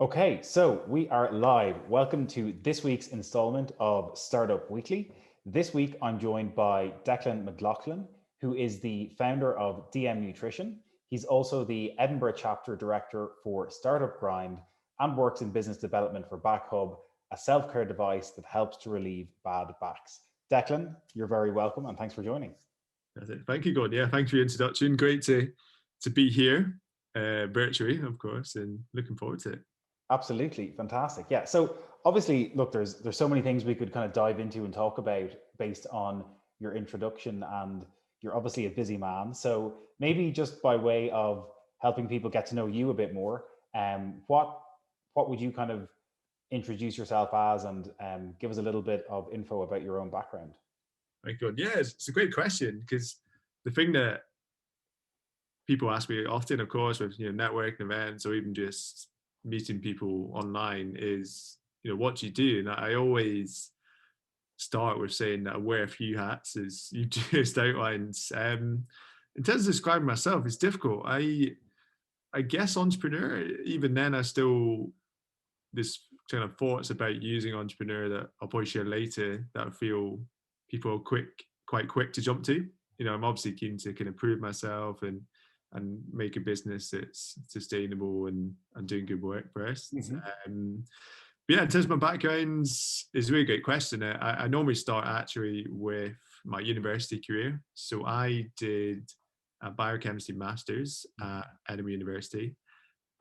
Okay, so we are live. Welcome to this week's installment of Startup Weekly. This week, I'm joined by Declan McLaughlin, who is the founder of DM Nutrition. He's also the Edinburgh Chapter Director for Startup Grind and works in business development for BackHug, a self-care device that helps to relieve bad backs. Declan, you're very welcome and thanks for joining. That's it. Thank you, Gordon. Yeah, thanks for your introduction. Great to be here virtually, of course, and looking forward to it. Absolutely, fantastic. Yeah. So obviously, look, there's so many things we could kind of dive into and talk about based on your introduction, and you're obviously a busy man. So maybe just by way of helping people get to know you a bit more, what would you kind of introduce yourself as, and give us a little bit of info about your own background? Thank you, Gordon. Yeah, it's a great question because the thing that people ask me often, of course, with networking events or even just meeting people online is, what do you do? And I always start with saying that I wear a few hats, as you just outlined. In terms of describing myself, it's difficult. I guess entrepreneur. Even then, I still this kind of thoughts about using entrepreneur that I'll probably share later that I feel people are quite quick to jump to. I'm obviously keen to kind of prove myself and make a business that's sustainable and doing good work first. But yeah, in terms of my background, it's a really great question. I normally start actually with my university career. So I did a biochemistry master's at Edinburgh University.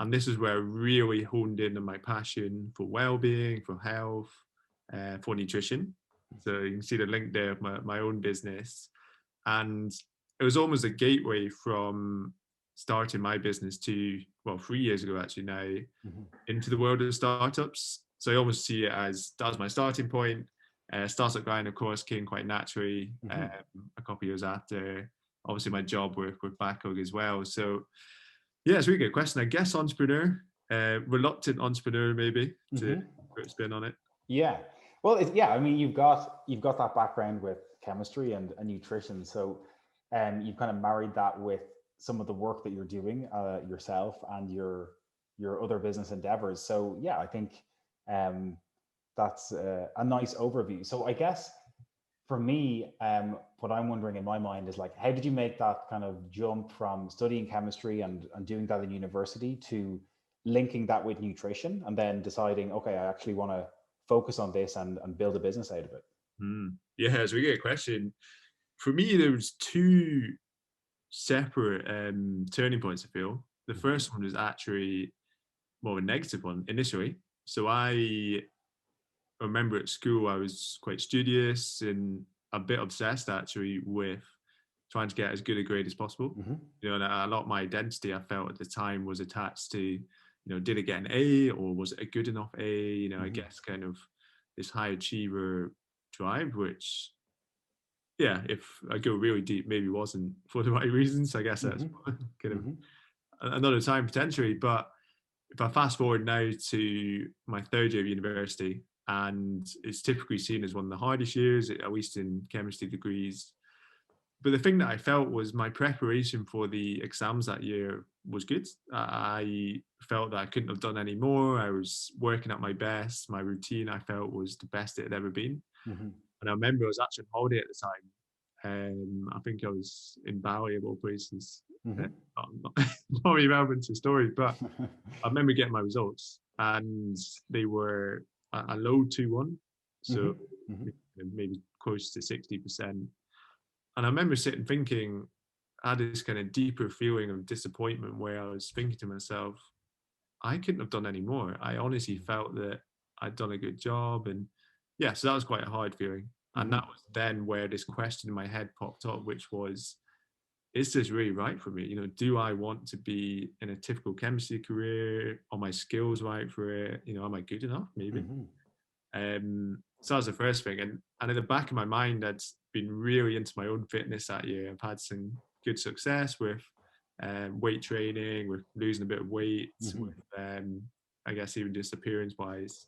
And this is where I really honed in on my passion for well-being, for health, for nutrition. So you can see the link there of my own business. And it was almost a gateway from starting my business to, 3 years ago actually now, into the world of startups. So I almost see it as that was my starting point. Startup Grind, of course, came quite naturally a couple of years after. Obviously, my job with BackHug as well. So yeah, it's a really good question. I guess entrepreneur, reluctant entrepreneur, maybe to put a spin on it. Yeah. Well, yeah. I mean, you've got that background with chemistry and nutrition, so you've kind of married that with some of the work that you're doing yourself and your other business endeavors. So yeah, I think that's a nice overview. So I guess for me, what I'm wondering in my mind is like, how did you make that kind of jump from studying chemistry and doing that in university to linking that with nutrition and then deciding, okay, I actually want to focus on this and build a business out of it? Yeah, it's a really good question. For me, there was two separate turning points, I feel. The first one was actually more of a negative one initially. So I remember at school, I was quite studious and a bit obsessed actually with trying to get as good a grade as possible. And a lot of my identity I felt at the time was attached to, did I get an A or was it a good enough A? I guess kind of this high achiever drive, which, yeah, if I go really deep, maybe wasn't for the right reasons. I guess that's kind of another time potentially. But if I fast forward now to my third year of university, and it's typically seen as one of the hardest years, at least in chemistry degrees. But the thing that I felt was my preparation for the exams that year was good. I felt that I couldn't have done any more. I was working at my best. My routine, I felt, was the best it had ever been. And I remember I was actually on holiday at the time. I think I was in Bali, of all places. Not really relevant to the story, but I remember getting my results, and they were a low 2-1, so maybe close to 60%. And I remember sitting thinking, I had this kind of deeper feeling of disappointment where I was thinking to myself, I couldn't have done any more. I honestly felt that I'd done a good job. And yeah, so that was quite a hard feeling. And that was then where this question in my head popped up, which was, is this really right for me? Do I want to be in a typical chemistry career? Are my skills right for it? Am I good enough? Maybe. So that was the first thing. And at the back of my mind, I'd been really into my own fitness that year. I've had some good success with weight training, with losing a bit of weight, with I guess even just appearance wise,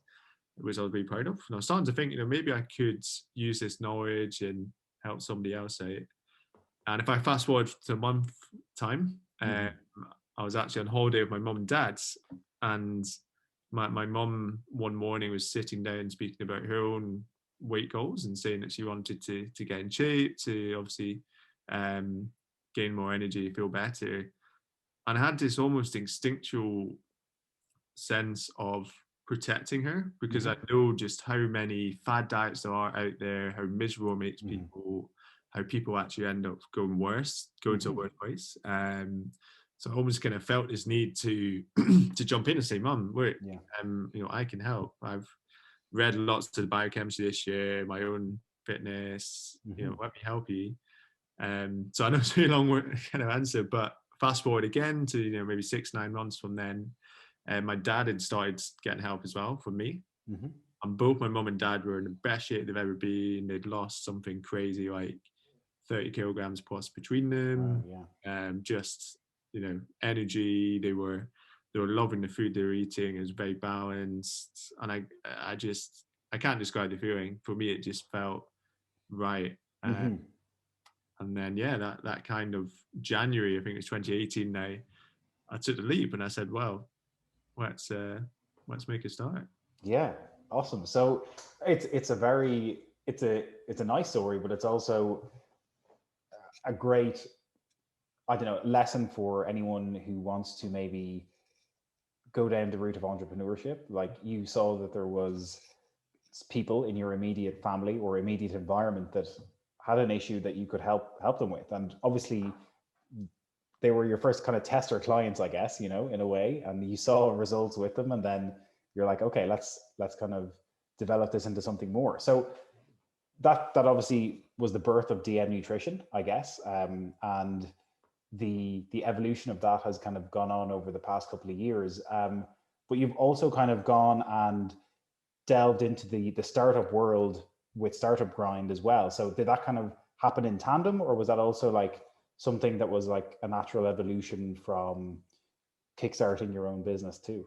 which I was really proud of. And I was starting to think, maybe I could use this knowledge and help somebody else out. And if I fast forward to a month time, I was actually on holiday with my mum and dad, and my mum one morning was sitting down speaking about her own weight goals and saying that she wanted to get in shape, to obviously gain more energy, feel better. And I had this almost instinctual sense of protecting her, because I know just how many fad diets there are out there, how miserable it makes people, how people actually end up going worse, going to a worse place. So I almost kind of felt this need to to jump in and say, "Mum, look, I can help. I've read lots of biochemistry this year, my own fitness. Let me help you." So I know it's a really long kind of answer, but fast forward again to maybe 6-9 months from then, my dad had started getting help as well from me. And both my mum and dad were in the best shape they've ever been. They'd lost something crazy like 30 kilograms plus between them. Just energy. They were loving the food they were eating. It was very balanced, and I can't describe the feeling. For me, it just felt right. And then that kind of January, I think it's 2018 now, I took the leap and I said, well, let's make a start. Yeah, awesome. So it's a nice story, but it's also a great, I don't know, lesson for anyone who wants to maybe go down the route of entrepreneurship. Like, you saw that there was people in your immediate family or immediate environment that had an issue that you could help them with, and obviously they were your first kind of tester clients, I guess, in a way, and you saw results with them, and then you're like, okay, let's kind of develop this into something more. So that obviously was the birth of DM Nutrition, I guess, and the evolution of that has kind of gone on over the past couple of years. But you've also kind of gone and delved into the startup world with Startup Grind as well. So did that kind of happen in tandem, or was that also like something that was like a natural evolution from kickstarting your own business too?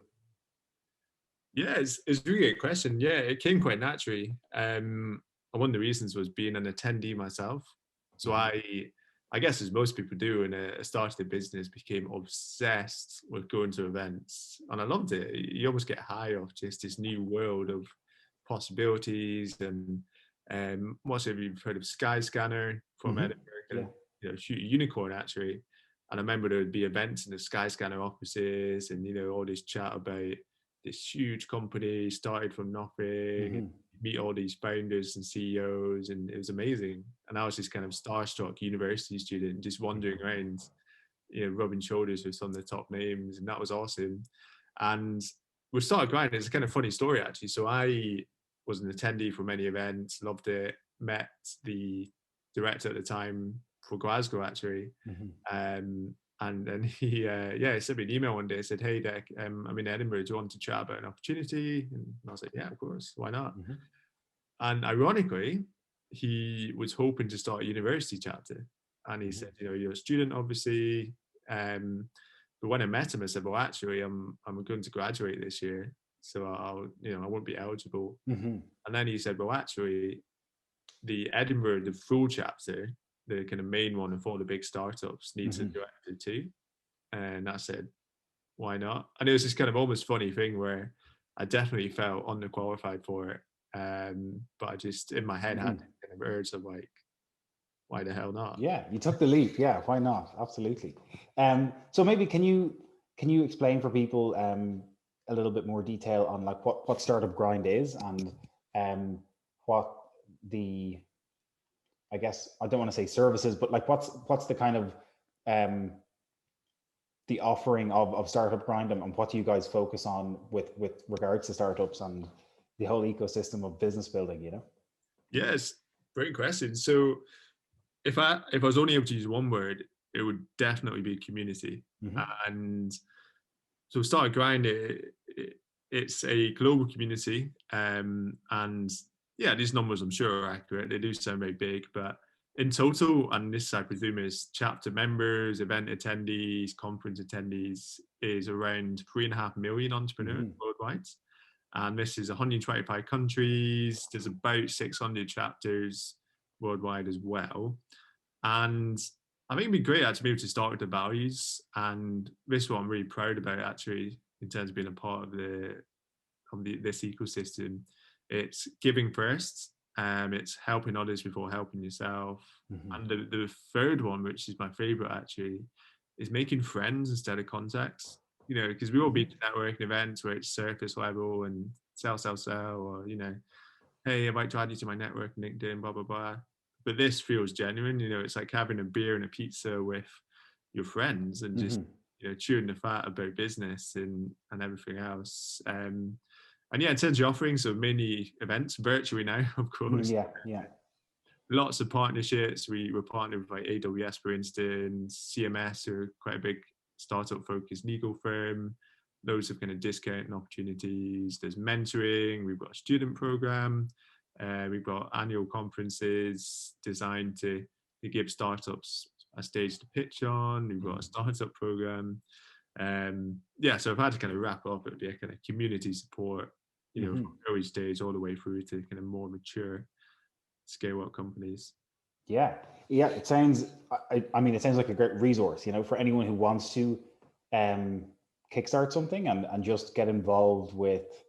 Yeah, it's a really great question. Yeah, it came quite naturally. And one of the reasons was being an attendee myself. So I guess, as most people do, when I started a business, became obsessed with going to events, and I loved it. You almost get high off just this new world of possibilities. And what's have you heard of Skyscanner from Edinburgh? Unicorn actually. And I remember there would be events in the Skyscanner offices, and all this chat about this huge company started from nothing. And meet all these founders and CEOs, and it was amazing. And I was this kind of starstruck university student, just wandering around, rubbing shoulders with some of the top names, and that was awesome. And we started grinding. It's a kind of funny story actually. So I was an attendee for many events, loved it, met the director at the time for Glasgow actually. And then he sent me an email one day, said, "Hey, Dec, I'm in Edinburgh. Do you want to chat about an opportunity?" And I was like, "Yeah, of course. Why not?" And ironically, he was hoping to start a university chapter. And he said, "You're a student, obviously." But when I met him, I said, "Well, actually, I'm going to graduate this year, so I won't be eligible." And then he said, "Well, actually, the Edinburgh, the full chapter, the kind of main one of all the big startups, needs a director too." And I said, "Why not?" And it was this kind of almost funny thing where I definitely felt underqualified for it. But I just, in my head, had kind of urge of like, why the hell not? Yeah, you took the leap. Yeah, why not? Absolutely. So maybe can you explain for people a little bit more detail on like what Startup Grind is, and what the, I guess, I don't want to say services, but like what's the kind of the offering of Startup Grind, and what do you guys focus on with regards to startups and the whole ecosystem of business building? Yes, great question. So if I was only able to use one word, it would definitely be community. And so Startup Grind, it's a global community, and yeah, these numbers I'm sure are accurate. They do sound very big, but in total, and this I presume is chapter members, event attendees, conference attendees, is around 3.5 million entrepreneurs worldwide. And this is 125 countries. There's about 600 chapters worldwide as well. And I think it'd be great actually to be able to start with the values. And this is what I'm really proud about actually, in terms of being a part of the this ecosystem. It's giving first. It's helping others before helping yourself. And the third one, which is my favorite actually, is making friends instead of contacts. You know, because we all been to networking events where it's surface level and sell, or, you know, hey, I might add you to my network, LinkedIn, blah, blah, blah. But this feels genuine. You know, it's like having a beer and a pizza with your friends and just, you know, chewing the fat about business and everything else. And yeah, in terms of offering, so many events virtually now, of course. Yeah. Lots of partnerships. We're partnered with like AWS, for instance, CMS, who are quite a big startup focused legal firm. Loads of kind of discounting opportunities. There's mentoring. We've got a student program. We've got annual conferences designed to give startups a stage to pitch on. We've got a startup program. Yeah, so I've had to kind of wrap up. It would be a kind of community support, you know, from early stage all the way through to kind of more mature scale up companies. Yeah. It sounds, I mean, it sounds like a great resource, you know, for anyone who wants to kickstart something and just get involved with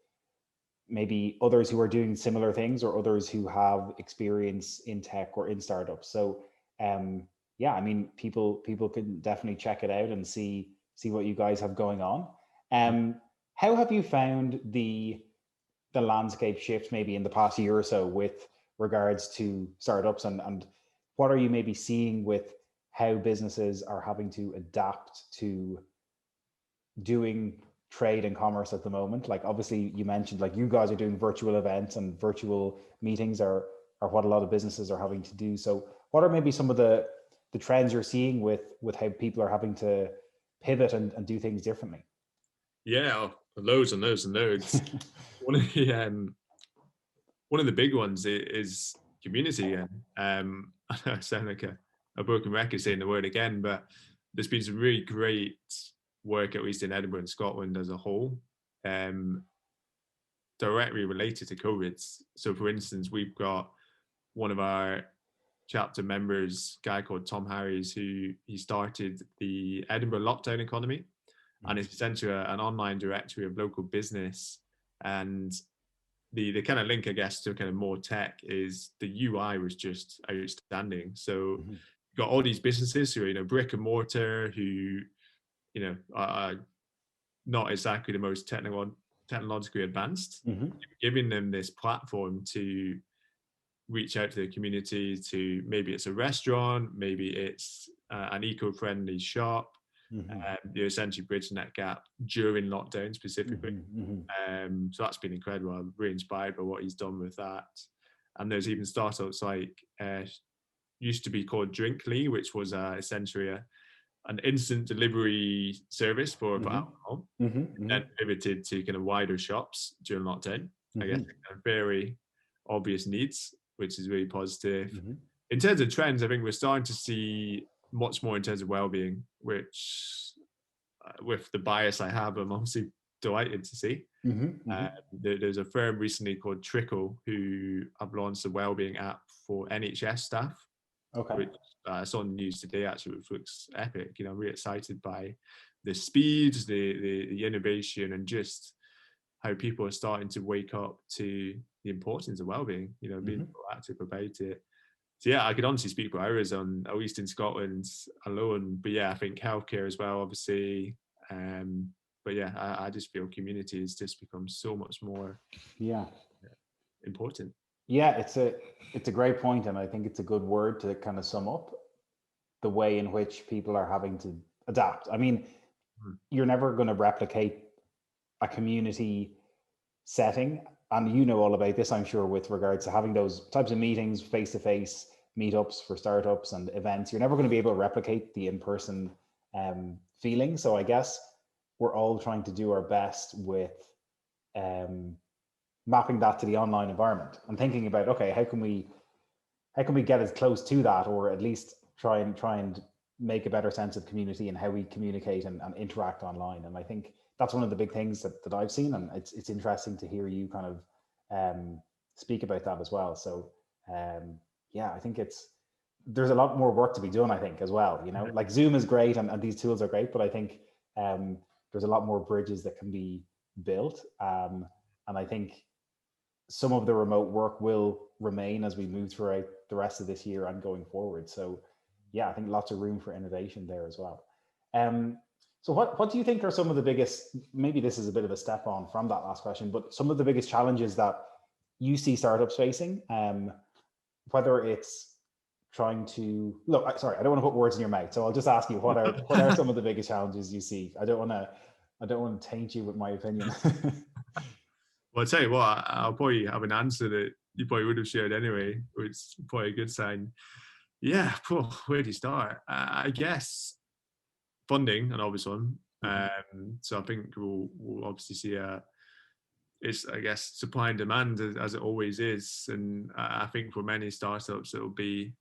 maybe others who are doing similar things or others who have experience in tech or in startups. So yeah, I mean, people can definitely check it out and see what you guys have going on. How have you found the landscape shift maybe in the past year or so with regards to startups, and what are you maybe seeing with how businesses are having to adapt to doing trade and commerce at the moment? Like obviously you mentioned like you guys are doing virtual events, and virtual meetings are what a lot of businesses are having to do. So what are maybe some of the trends you're seeing with how people are having to pivot and do things differently? Yeah, loads and loads and loads. One of the big ones is community. I sound like a broken record saying the word again, but there's been some really great work, at least in Edinburgh and Scotland as a whole, directly related to COVID. So for instance, we've got one of our chapter members, a guy called Tom Harries, who he started the Edinburgh Lockdown Economy, and it's essentially an online directory of local business. And the kind of link, I guess, to kind of more tech is the UI was just outstanding. So you've got all these businesses who are, you know, brick and mortar, who, you know, are not exactly the most technologically advanced, giving them this platform to reach out to the community, to maybe it's a restaurant, maybe it's an eco-friendly shop. You're essentially bridging that gap during lockdown specifically. So that's been incredible. I'm really inspired by what he's done with that. And there's even startups like used to be called Drinkly, which was essentially an instant delivery service for alcohol, and pivoted to kind of wider shops during lockdown. I guess kind of very obvious needs, which is really positive. In terms of trends, I think we're starting to see much more in terms of well-being, which with the bias I have, I'm obviously delighted to see. There's a firm recently called Trickle who have launched a well-being app for NHS staff. Which I saw on the news today actually, which looks epic. You know, I'm really excited by the speed, the innovation, and just how people are starting to wake up to the importance of well-being, you know, being proactive about it. So yeah, I could honestly speak for hours on, at least in Scotland alone. But yeah, I think healthcare as well, obviously. But yeah, I just feel community has just become so much more important. Yeah, it's a great point, and I think it's a good word to kind of sum up the way in which people are having to adapt. I mean, you're never going to replicate a community setting, and you know all about this, I'm sure, with regards to having those types of meetings, face-to-face meetups for startups and events. You're never going to be able to replicate the in-person feeling. So I guess we're all trying to do our best with mapping that to the online environment and thinking about, okay, how can we get as close to that, or at least try and make a better sense of community and how we communicate and interact online. And I think that's one of the big things that I've seen, and it's interesting to hear you kind of speak about that as well. So yeah, I think there's a lot more work to be done, I think, as well. You know, like Zoom is great and these tools are great, but I think there's a lot more bridges that can be built. And I think some of the remote work will remain as we move throughout the rest of this year and going forward. So yeah, I think lots of room for innovation there as well. So what do you think are some of the biggest, maybe this is a bit of a step on from that last question, but some of the biggest challenges that you see startups facing, whether it's trying to, look, sorry, I don't want to put words in your mouth. So I'll just ask you, what are some of the biggest challenges you see? I don't want to taint you with my opinion. Well, I'll tell you what, I'll probably have an answer that you probably would have shared anyway, which is probably a good sign. Yeah, where do you start? I guess funding, an obvious one. So I think we'll obviously see it's, I guess, supply and demand as it always is. And I think for many startups, it'll be,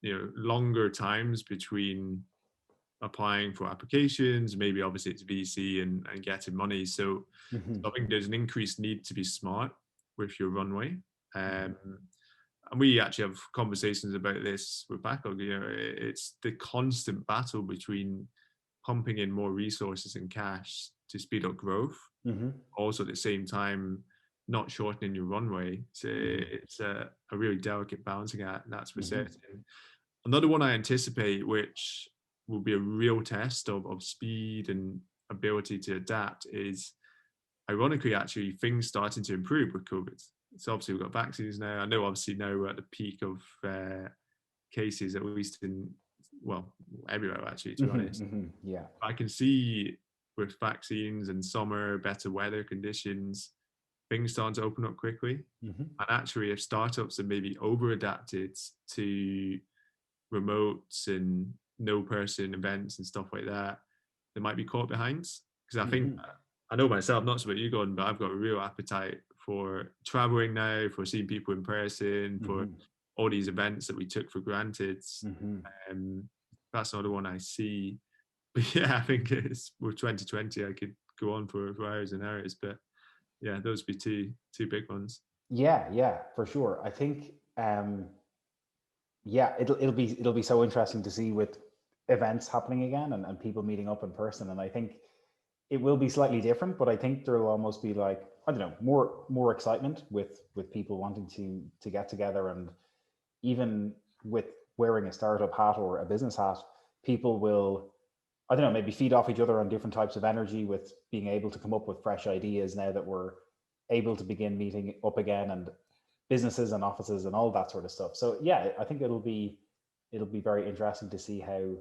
longer times between applying for applications, maybe obviously it's VC and getting money. So I think there's an increased need to be smart with your runway. And we actually have conversations about this with BackHug. It's the constant battle between pumping in more resources and cash to speed up growth, also at the same time not shortening your runway. So it's a really delicate balancing act, and that's for certain. Another one I anticipate, which will be a real test of speed and ability to adapt, is ironically actually things starting to improve with COVID. So obviously we've got vaccines now. I know obviously now we're at the peak of cases, at least everywhere actually, to be honest. Yeah. I can see with vaccines and summer, better weather conditions, things starting to open up quickly. And actually if startups have maybe over adapted to remotes and no person events and stuff like that, they might be caught behind. Because I think, I know myself, not so about you, Gordon, but I've got a real appetite for traveling now, for seeing people in person, for all these events that we took for granted. That's another one I see. But yeah, I think it's with 2020, I could go on for hours and hours. But yeah, those would be two big ones. Yeah, for sure. I think it'll be so interesting to see with events happening again and people meeting up in person. And I think it will be slightly different, but I think there will almost be, like, I don't know, more excitement with people wanting to get together. And even with wearing a startup hat or a business hat, people will, I don't know, maybe feed off each other on different types of energy, with being able to come up with fresh ideas now that we're able to begin meeting up again, and businesses and offices and all that sort of stuff. So yeah, I think it'll be very interesting to see how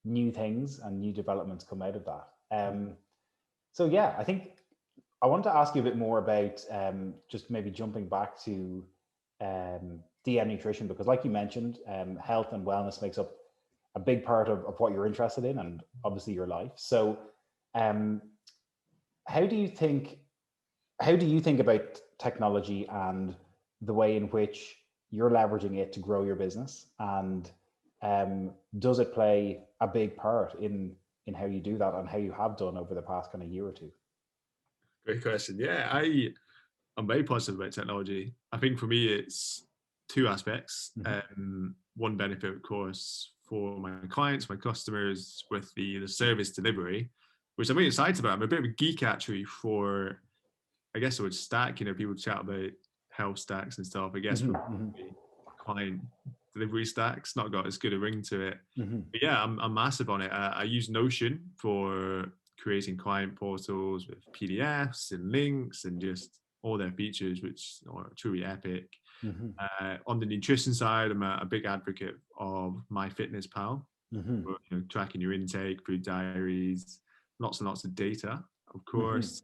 new things and new developments come out of that. So yeah, I think I want to ask you a bit more about just maybe jumping back to DM nutrition, because like you mentioned, health and wellness makes up a big part of what you're interested in, and obviously your life. So how do you think about technology and the way in which you're leveraging it to grow your business? And does it play a big part in how you do that, and how you have done over the past kind of year or two? Great question. Yeah, I'm very positive about technology. I think for me, it's two aspects. One benefit, of course, for my clients, my customers, with the service delivery, which I'm really excited about. I'm a bit of a geek actually for, I guess I would stack, people chat about health stacks and stuff. I guess for client delivery stacks, not got as good a ring to it. But yeah, I'm massive on it. I use Notion for creating client portals with PDFs and links and just all their features, which are truly epic. On the nutrition side, I'm a big advocate of MyFitnessPal, for, tracking your intake, food diaries, lots and lots of data, of course.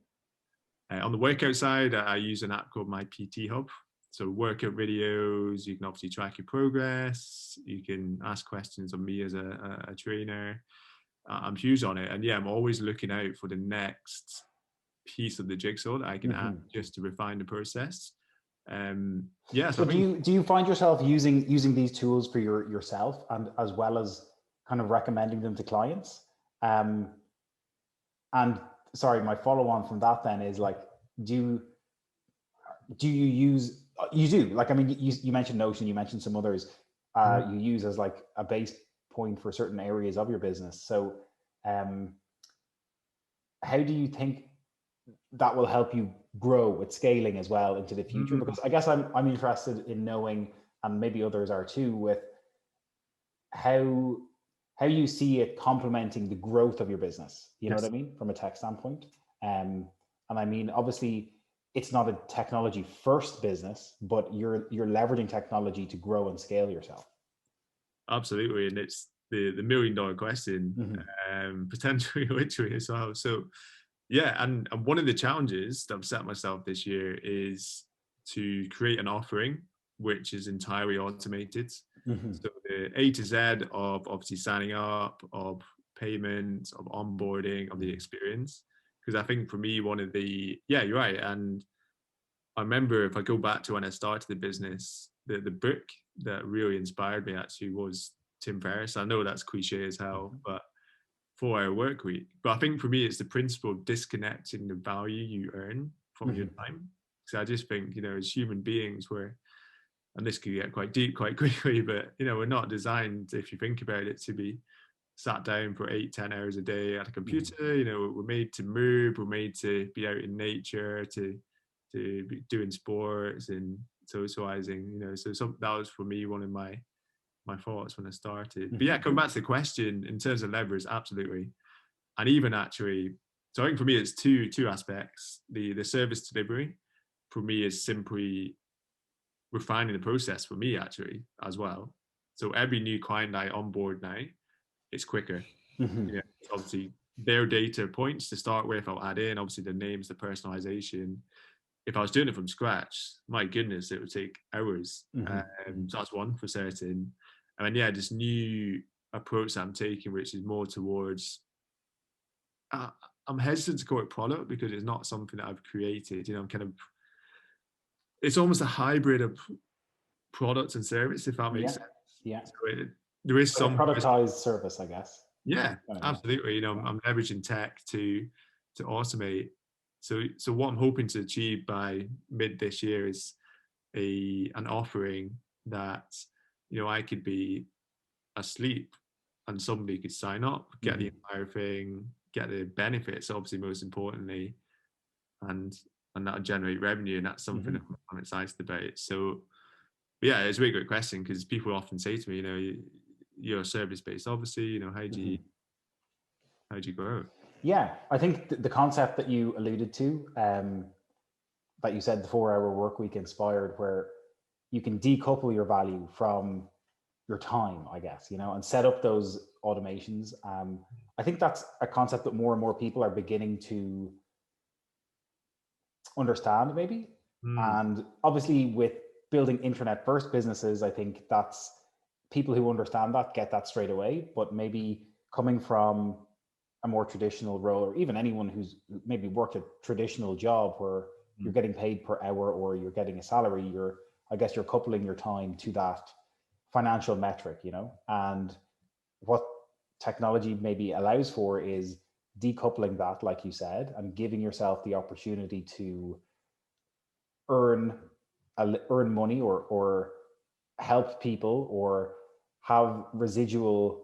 On the workout side, I use an app called My PT Hub. So workout videos, you can obviously track your progress. You can ask questions of me as a trainer. I'm huge on it. And yeah, I'm always looking out for the next piece of the jigsaw that I can add just to refine the process. So do you find yourself using these tools for yourself, and as well as kind of recommending them to clients? And sorry, my follow on from that then is, like, do you use, you do, like, I mean, you mentioned Notion, you mentioned some others you use as like a base point for certain areas of your business. So how do you think, that will help you grow with scaling as well into the future? Because I guess I'm interested in knowing, and maybe others are too, with how you see it complementing the growth of your business. You know what I mean, from a tech standpoint. And I mean, obviously, it's not a technology first business, but you're leveraging technology to grow and scale yourself. Absolutely, and it's the $1 million question, potentially, literally as well. So, yeah, and one of the challenges that I've set myself this year is to create an offering which is entirely automated. So the A to Z of obviously signing up, of payments, of onboarding, of the experience. Because I think for me, one of the, you're right. And I remember, if I go back to when I started the business, the book that really inspired me actually was Tim Ferriss. I know that's cliche as hell, but 4-hour work week. But I think for me, it's the principle of disconnecting the value you earn from your time. So I just think, as human beings, and this could get quite deep quite quickly, but we're not designed, if you think about it, to be sat down for 8-10 hours a day at a computer. We're made to move, we're made to be out in nature, to be doing sports and socializing. So that was for me one of my thoughts when I started. But yeah, coming back to the question in terms of leverage, absolutely. And even actually, so I think for me it's two aspects. The service delivery for me is simply refining the process for me actually as well. So every new client I onboard now, it's quicker. Obviously their data points to start with, I'll add in obviously the names, the personalization. If I was doing it from scratch, my goodness, it would take hours. So that's one for certain. And then this new approach that I'm taking, which is more towards, I'm hesitant to call it product because it's not something that I've created. I'm kind of, it's almost a hybrid of product and service, if that makes sense. Yeah. So there is some productized service, I guess. Yeah, absolutely. I'm leveraging tech to automate. So what I'm hoping to achieve by mid this year is an offering that I could be asleep and somebody could sign up, get the entire thing, get the benefits, obviously most importantly, and that'll generate revenue, and that's something I'm excited about. So yeah, it's a really great question because people often say to me, you're service based, obviously. How do you grow? Yeah, I think the concept that you alluded to, that you said the 4-hour work week inspired, where you can decouple your value from your time, I guess, and set up those automations. I think that's a concept that more and more people are beginning to understand, maybe. And obviously with building internet first businesses, I think that's people who understand that get that straight away. But maybe coming from a more traditional role, or even anyone who's maybe worked a traditional job where you're getting paid per hour or you're getting a salary, I guess you're coupling your time to that financial metric, and what technology maybe allows for is decoupling that, like you said, and giving yourself the opportunity to earn money or help people or have residual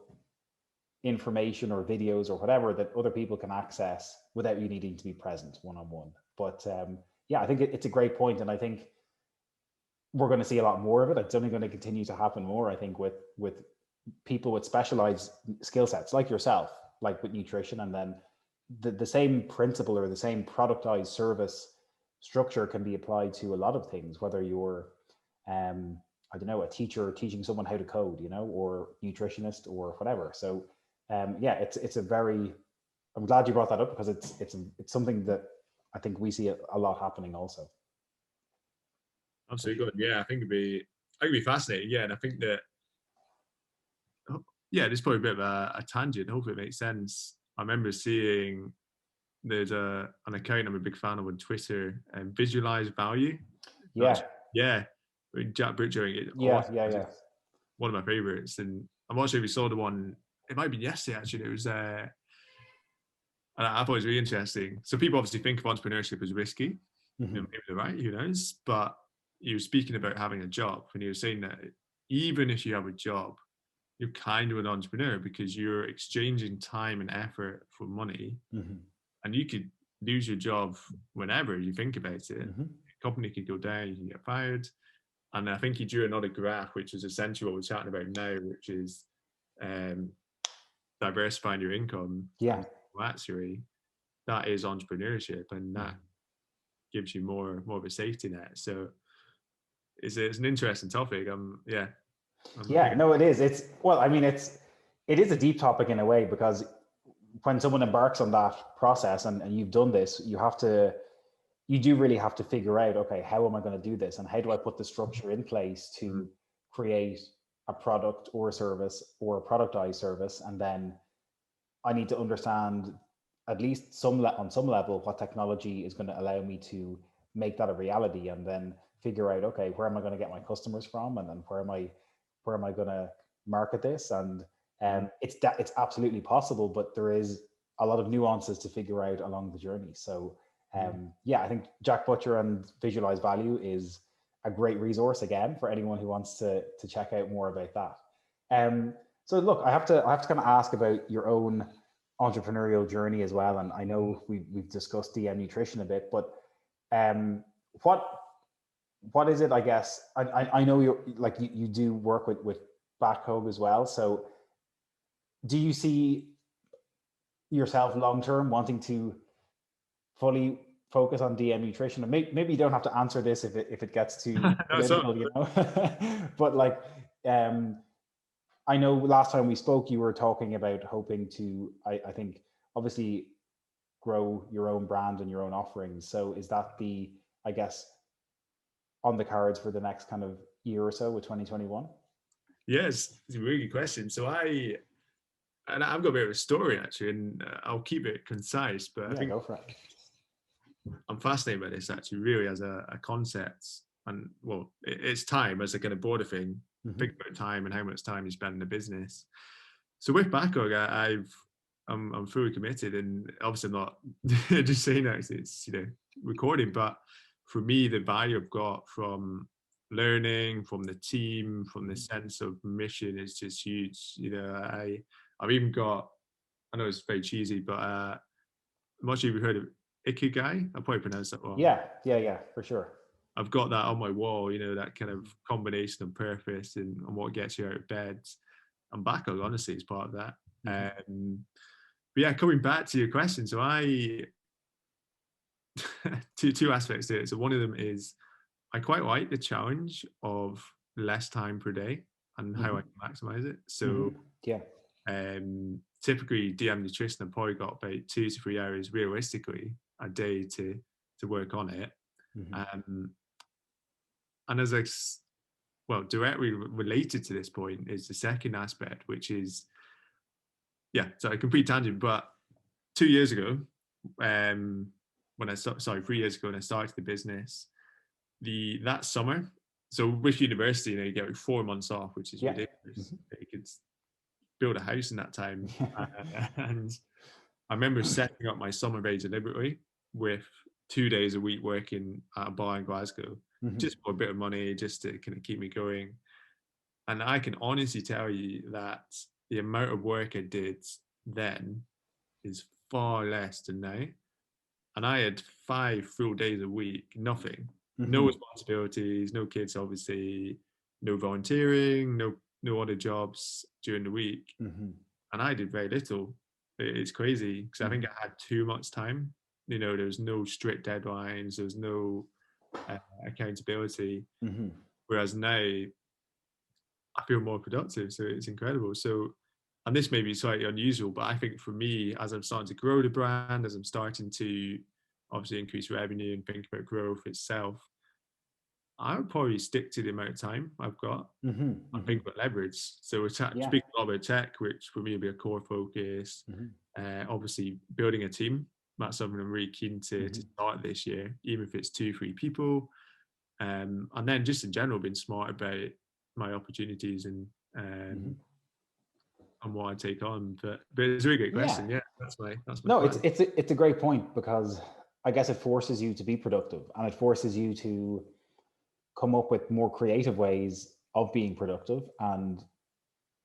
information or videos or whatever that other people can access without you needing to be present one-on-one. But I think it's a great point, and I think we're going to see a lot more of it. It's only going to continue to happen more, I think, with people with specialized skill sets like yourself, like with nutrition. And then the same principle or the same productized service structure can be applied to a lot of things, whether you're I don't know, a teacher teaching someone how to code, or nutritionist or whatever. So it's a very, I'm glad you brought that up because it's something that I think we see a lot happening also. Absolutely good. Yeah, I think it'd be fascinating. Yeah, and I think that this is probably a bit of a tangent. Hopefully it makes sense. I remember seeing there's an account I'm a big fan of on Twitter, Visualize Value. Yeah. Jack butchering it. Yeah. One of my favorites. And I'm not sure if you saw the one, it might have been yesterday actually. It was and I thought it was really interesting. So people obviously think of entrepreneurship as risky. Maybe they're right, who knows? But you were speaking about having a job, and you were saying that even if you have a job, you're kind of an entrepreneur because you're exchanging time and effort for money. And you could lose your job whenever you think about it. Mm-hmm. A company could go down, you can get fired. And I think he drew another graph, which is essentially what we're chatting about now, which is diversifying your income. Yeah. And actually, that is entrepreneurship, and that gives you more of a safety net. So it's an interesting topic. Yeah, no, it is. It's, well, I mean, it is a deep topic in a way, because when someone embarks on that process and you've done this, you do really have to figure out, okay, how am I going to do this? And how do I put the structure in place to create a product or a service or a productized service? And then I need to understand, at least on some level, what technology is going to allow me to make that a reality, and then figure out, okay, where am I going to get my customers from? And then where am I going to market this? And it's absolutely possible, but there is a lot of nuances to figure out along the journey. So I think Jack Butcher and Visualize Value is a great resource, again, for anyone who wants to check out more about that. So look, I have to kind of ask about your own entrepreneurial journey as well. And I know we've discussed DM nutrition a bit, but what is it? I guess I know you do work with BackHug as well. So do you see yourself long term wanting to fully focus on DM nutrition? And maybe you don't have to answer this if it gets too political, you know. But I know last time we spoke, you were talking about hoping to, I think, obviously grow your own brand and your own offerings. So is that I guess, on the cards for the next kind of year or so with 2021? Yes, it's a really good question. So I've got a bit of a story, actually, and I'll keep it concise, but I think go for it. I'm fascinated by this, actually, really, as a concept. And well, it's time as a kind of broader thing. Think about time and how much time you spend in the business. So with BackHug, I'm fully committed, and obviously I'm not just saying that it's recording, but for me, the value I've got from learning, from the team, from the sense of mission is just huge. I've even got, I know it's very cheesy, but I'm not sure if you've heard of Ikigai. I probably pronounced that wrong. Yeah, for sure. I've got that on my wall, that kind of combination of purpose and what gets you out of bed. And BackHug, honestly, is part of that. But yeah, coming back to your question, so two aspects to it. So one of them is I quite like the challenge of less time per day and how I can maximize it. So typically DM nutrition, I've probably got about 2 to 3 hours realistically a day to work on it. And as directly related to this point is the second aspect, which is, so a complete tangent, but 2 years ago, 3 years ago when I started the business, that summer, so with university, you get like 4 months off, which is ridiculous. You could build a house in that time. And I remember setting up my summer very deliberately with 2 days a week working at a bar in Glasgow, just for a bit of money, just to kind of keep me going. And I can honestly tell you that the amount of work I did then is far less than now. And I had 5 full days a week, nothing, no responsibilities, no kids, obviously, no volunteering, no other jobs during the week. And I did very little. It's crazy because I think I had too much time. There was no strict deadlines. There was no accountability. Whereas now I feel more productive. So it's incredible. So, and this may be slightly unusual, but I think for me, as I'm starting to grow the brand, as I'm starting to obviously increase revenue and think about growth itself, I would probably stick to the amount of time I've got and think about leverage. So we're speaking a lot about tech, which for me will be a core focus. Obviously, building a team, that's something I'm really keen to start this year, even if it's 2-3 people. And then just in general, being smart about my opportunities and what I take on. But it's a really great question. Yeah, that's my no, plan. It's a great point, because I guess it forces you to be productive, and it forces you to come up with more creative ways of being productive. And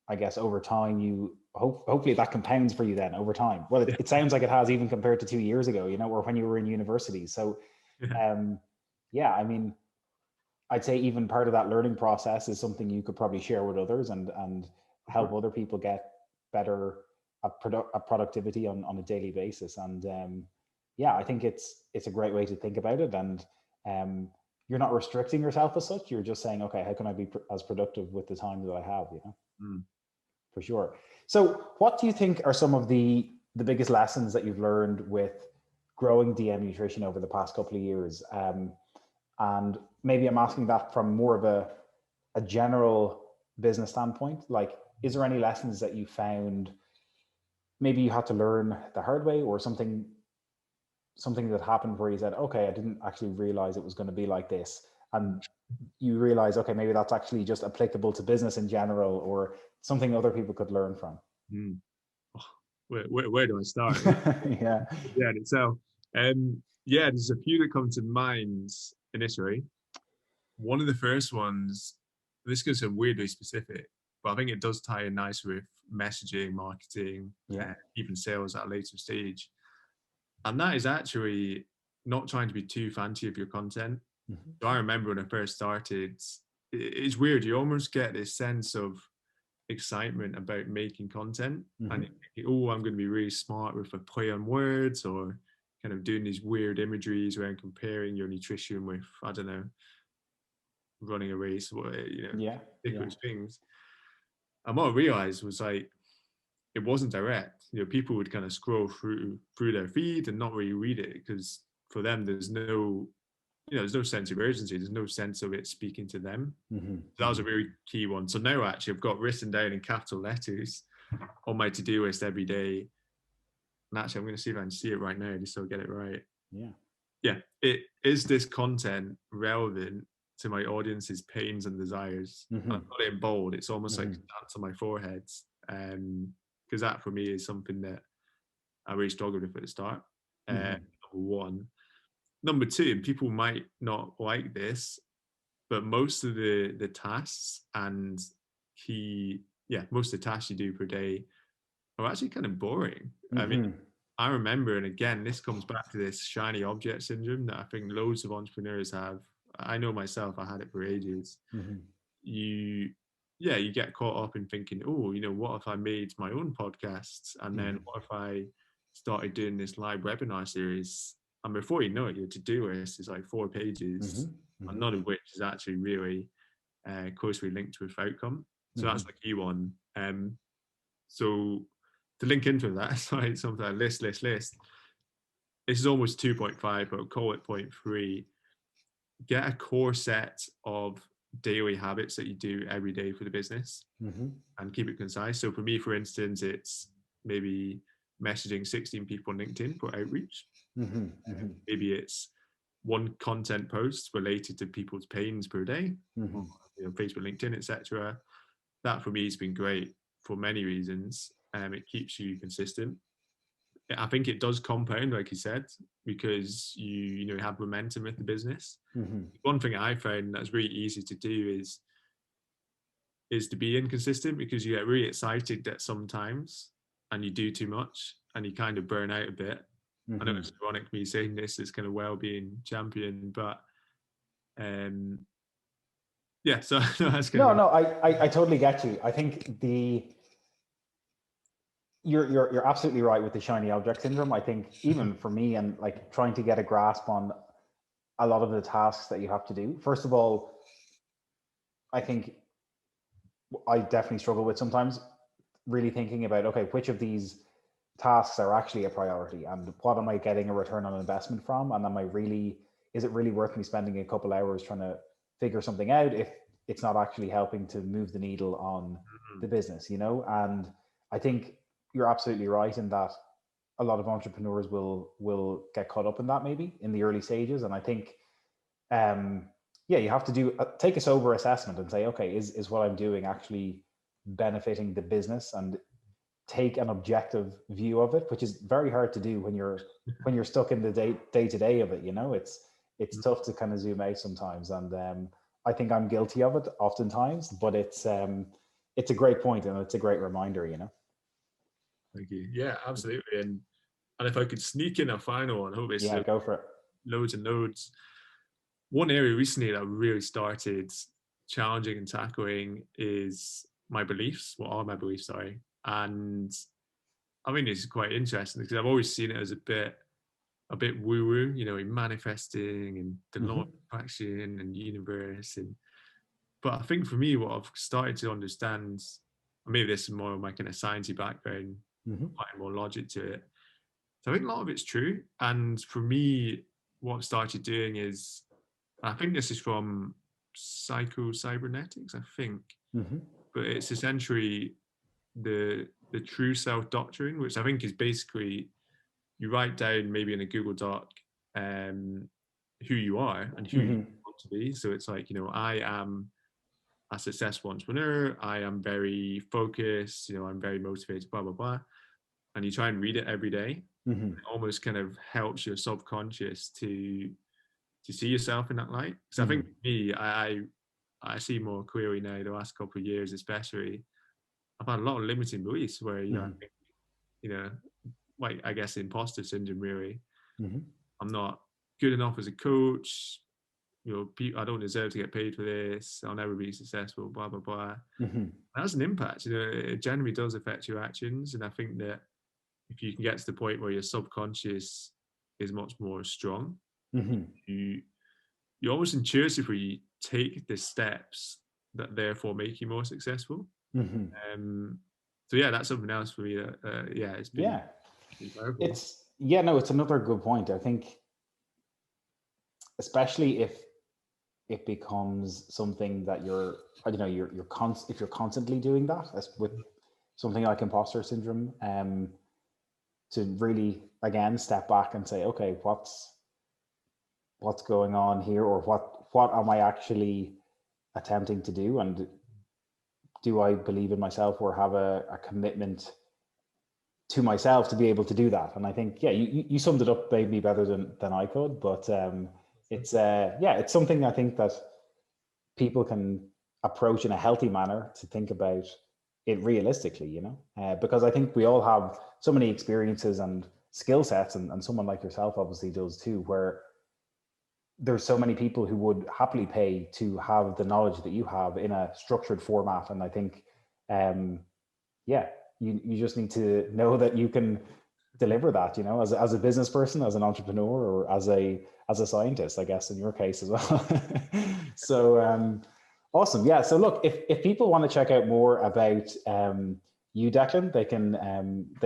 I guess over time you hopefully that compounds for you then over time. Well, it sounds like it has, even compared to 2 years ago, or when you were in university. So yeah, I mean, I'd say even part of that learning process is something you could probably share with others and help other people get better at productivity on a daily basis. And yeah, I think it's a great way to think about it. And you're not restricting yourself as such. You're just saying, okay, how can I be as productive with the time that I have, For sure. So what do you think are some of the biggest lessons that you've learned with growing DM Nutrition over the past couple of years? And maybe I'm asking that from more of a general business standpoint. Like, is there any lessons that you found maybe you had to learn the hard way, or something that happened where you said, okay, I didn't actually realize it was going to be like this, and you realize, okay, maybe that's actually just applicable to business in general, or something other people could learn from? Where do I start? Yeah. Yeah, in itself. Yeah, there's a few that come to mind initially. One of the first ones, this goes so weirdly specific, but I think it does tie in nice with messaging, marketing, even sales at a later stage. And that is actually not trying to be too fancy of your content. So I remember when I first started, it's weird. You almost get this sense of excitement about making content, and you think, oh, I'm going to be really smart with a play on words, or kind of doing these weird imageries around comparing your nutrition with, I don't know, running a race, or different things. And what I realized was, like, it wasn't direct. People would kind of scroll through their feed and not really read it, because for them there's no sense of urgency. There's no sense of it speaking to them. So that was a very key one. So now actually I've got written down in capital letters on my to-do list every day. And actually I'm going to see if I can see it right now just so I get it right. Yeah. Is this content relevant to my audience's pains and desires? I've got it in bold. It's almost like that's on my forehead. Because that for me is something that I really struggled with at the start. Number one. Number two, and people might not like this, but most of the tasks and most of the tasks you do per day are actually kind of boring. I mean, I remember, and again, this comes back to this shiny object syndrome that I think loads of entrepreneurs have. I know myself, I had it for ages. You get caught up in thinking, oh, what if I made my own podcasts? And then what if I started doing this live webinar series? And before you know it, your to-do list is like 4 pages, and none of which is actually really closely linked with outcome. So that's the key one. So to link into that, it's like something like list. This is almost 2.5, but I'll call it 0.3. Get a core set of daily habits that you do every day for the business, and keep it concise. So for me, for instance, it's maybe messaging 16 people on LinkedIn for outreach. Maybe it's one content post related to people's pains per day, Facebook, LinkedIn, etc. That for me has been great for many reasons. It keeps you consistent. I think it does compound, like you said, because you have momentum with the business. One thing I found that's really easy to do is to be inconsistent, because you get really excited at sometimes and you do too much and you kind of burn out a bit. I know it's ironic me saying this as kind of well-being champion, but so that's kind of I totally get you. I think you're absolutely right with the shiny object syndrome. I think even for me, and like trying to get a grasp on a lot of the tasks that you have to do. First of all, I think I definitely struggle with sometimes really thinking about, okay, which of these tasks are actually a priority, and what am I getting a return on investment from, and is it really worth me spending a couple hours trying to figure something out if it's not actually helping to move the needle on the business, And I think you're absolutely right in that a lot of entrepreneurs will get caught up in that maybe in the early stages. And I think you have to take a sober assessment and say, okay, is what I'm doing actually benefiting the business, and take an objective view of it, which is very hard to do when you're stuck in the day to day of it. It's tough to kind of zoom out sometimes, and I think I'm guilty of it oftentimes. But it's it's a great point, and it's a great reminder, you know. Thank you. Yeah, absolutely. And if I could sneak in a final one, I hope it's Yeah, go for it. loads and loads. One area recently that I really started challenging and tackling is my beliefs. What are my beliefs? Sorry. And I mean, it's quite interesting because I've always seen it as a bit woo-woo, you know, in manifesting and the law of attraction and universe. But I think for me, what I've started to understand, maybe this is more of my kind of sciencey background, applying more logic to it. So I think a lot of it's true. And for me, what I've started doing is, I think this is from psycho-cybernetics, I think, but it's essentially the true self doctrine, which I think is basically you write down maybe in a Google Doc who you are and who you want to be. So it's like, you know, I am a successful entrepreneur. I am very focused. You know, I'm very motivated. Blah blah blah. And you try and read it every day. It almost kind of helps your subconscious to see yourself in that light. So I think for me, I see more clearly now the last couple of years, especially. I've had a lot of limiting beliefs where, you know, I think, you know, like I guess imposter syndrome really. I'm not good enough as a coach. You know, I don't deserve to get paid for this. I'll never be successful. Blah blah blah. That has an impact. You know, it generally does affect your actions, and I think that if you can get to the point where your subconscious is much more strong, you almost intuitively take the steps that therefore make you more successful. So yeah, that's something else for me that yeah, it's been powerful. It's another good point. I think especially if it becomes something that if you're constantly doing that, as with something like imposter syndrome, to really again step back and say, okay, what's going on here, or what am I actually attempting to do, and do I believe in myself or have a commitment to myself to be able to do that? And I think, yeah, you summed it up maybe better than I could, but it's something I think that people can approach in a healthy manner to think about it realistically, you know, because I think we all have so many experiences and skill sets, and someone like yourself obviously does too, where there's so many people who would happily pay to have the knowledge that you have in a structured format. And I think, you just need to know that you can deliver that, you know, as a business person, as an entrepreneur, or as a scientist, I guess, in your case as well. So awesome. Yeah. So look, if people want to check out more about you, Declan, they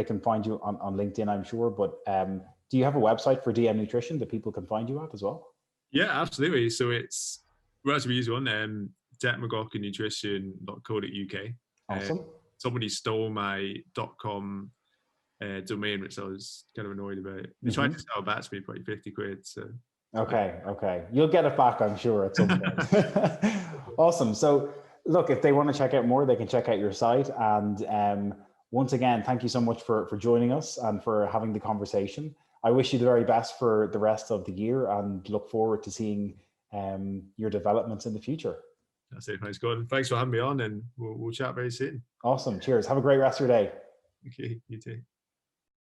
can find you on LinkedIn, I'm sure. But do you have a website for DM Nutrition that people can find you at as well? Yeah, absolutely. So it's relatively easy one. McLaughlin.co.uk. Awesome. Somebody stole my .com domain, which I was kind of annoyed about. They tried to sell it back to me for like 50 quid. So okay, you'll get it back, I'm sure, at some point. Awesome. So look, if they want to check out more, they can check out your site. And once again, thank you so much for joining us and for having the conversation. I wish you the very best for the rest of the year, and look forward to seeing your developments in the future. That's it. Thanks, Gordon. Thanks for having me on, and we'll chat very soon. Awesome. Cheers. Have a great rest of your day. Okay, you too.